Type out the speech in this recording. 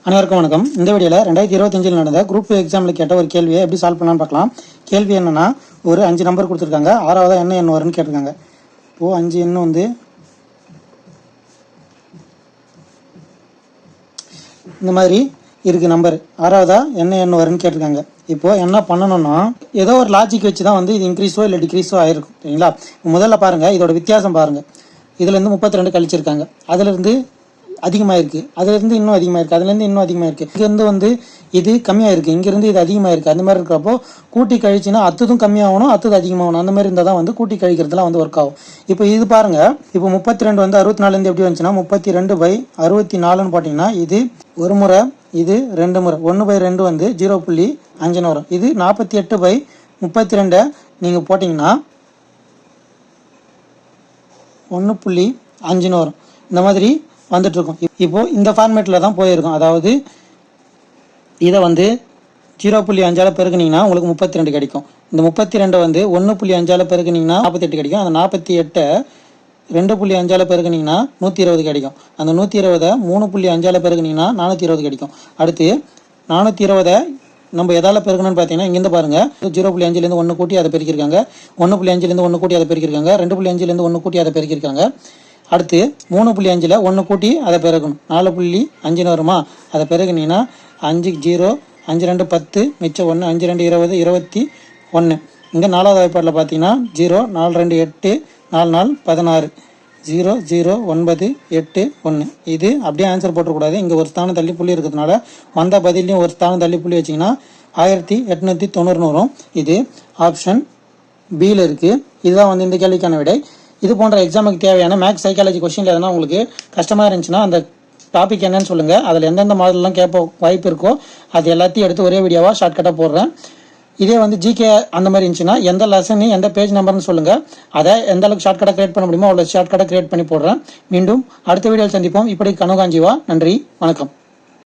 அனைவருக்கும் வணக்கம். இந்த வீடியோவில் 2025 நடந்த குரூப் எக்ஸாமில் கேட்ட ஒரு கேள்வியை எப்படி சால்வ் பண்ணலான்னு பார்க்கலாம். கேள்வி என்னன்னா, ஒரு 5 நம்பர் கொடுத்துருக்காங்க. ஆறாவதா என்ன எண் வரும்னு கேட்டிருக்காங்க. இப்போது 5 எண் வந்து இந்த மாதிரி இருக்குது. நம்பர் ஆறாவதா என்ன எண் வரும்னு கேட்டிருக்காங்க. இப்போது என்ன பண்ணணும்னா, ஏதோ ஒரு லாஜிக் வச்சு தான் வந்து இது இன்க்ரீஸோ இல்லை டிக்ரீஸோ ஆகிருக்கும். சரிங்களா? முதல்ல பாருங்கள், இதோட வித்தியாசம் பாருங்கள். இதுலேருந்து 32 கழிச்சிருக்காங்க. அதுலேருந்து அதிகமாக இருக்குது, அதுலேருந்து இன்னும் அதிகமாக இருக்குது, அதுலேருந்து இன்னும் அதிகமாக இருக்குது. இங்கேருந்து வந்து இது கம்மியாக இருக்குது, இங்கேருந்து இது அதிகமாக இருக்குது. அந்த மாதிரி இருக்கிறப்போ கூட்டி கழிச்சுன்னா அத்ததும் கம்மியாகணும், அத்தது அதிகமாகணும். அந்த மாதிரி இருந்தால் தான் வந்து கூட்டி கழிக்கிறதுலாம் வந்து ஒர்க் ஆகும். இப்போ இது பாருங்கள், இப்போ 32 வந்து 64 எப்படி வந்துச்சுன்னா 32/64ன்னு போட்டிங்கன்னா இது ஒரு முறை, இது 2 முறை. 1/2 வந்து 0.5 வரும். இது 48/32 நீங்கள் போட்டிங்கன்னா 1.5 வரும். இந்த மாதிரி வந்துட்டுருக்கும். இப்போது இந்த ஃபார்மேட்டில் தான் போயிருக்கும். அதாவது இதை வந்து 0.5 பெருக்குனிங்கன்னா உங்களுக்கு 32 கிடைக்கும். இந்த 32 வந்து 1.5 பெருக்குனிங்கன்னா 48 கிடைக்கும். அந்த 48 2.5 பெருக்குனிங்கன்னா 120 கிடைக்கும். அந்த 120 3.5 பெருக்குனிங்கன்னா 420 கிடைக்கும். அடுத்து 420 நம்ம எதால் பெருக்கணும்னு பார்த்தீங்கன்னா இங்கேருந்து பாருங்கள், 0.5லேருந்து 1 கூட்டி அதை பெருக்கியிருக்காங்க, 1.5லேருந்து 1 கூட்டி அதை பெருக்கியிருக்காங்க, 2.5லேருந்து 1 கூட்டி அதை பெருக்கியிருக்காங்க. அடுத்து 3.5ல் 1 கூட்டி அதை பெருக்கணும், 4.5 வருமா? அதை பெருக்குனீங்கன்னா 5 0 5 2 10 மிச்சம் 1 5 2 20 21. இங்கே 4வது வாய்ப்பாட்டில் பார்த்தீங்கன்னா 0 4 2 8 4 4 16 0 0 9 8 1. இது அப்படியே ஆன்சர் போட்டக்கூடாது. இங்கே ஒரு ஸ்தானம் தள்ளி புள்ளி இருக்கிறதுனால வந்த பதிலையும் ஒரு ஸ்தானம் தள்ளி புள்ளி வச்சிங்கன்னா 1890 வரும். இது ஆப்ஷன் பியில் இருக்குது. இதுதான் வந்து இந்த கேள்விக்கான விடை. இது போன்ற எக்ஸாமுக்கு தேவையான மேக்ஸ் சைக்காலஜி கொஸ்டின் எதனா உங்களுக்கு கஷ்டமாக இருந்துச்சுன்னா அந்த டாபிக் என்னன்னு சொல்லுங்கள். அதில் எந்தெந்த மாடல்லாம் கேட்ப வாய்ப்பு இருக்கோ அது எல்லாத்தையும் எடுத்து ஒரே வீடியோவாக ஷார்ட்கட்டாக போடுறேன். இதே வந்து ஜிகே அந்த மாதிரி இருந்துச்சுன்னா எந்த லெசன் எந்த பேஜ் நம்பர்னு சொல்லுங்கள். அதை எந்த அளவுக்கு ஷார்ட்கட்டாக கிரியேட் பண்ண முடியுமோ அவ்வளோ ஷார்ட்கட்டாக கிரியேட் பண்ணி போடுறேன். மீண்டும் அடுத்த வீடியோவில் சந்திப்போம். இப்படி கனகாஞ்சிவா. நன்றி, வணக்கம்.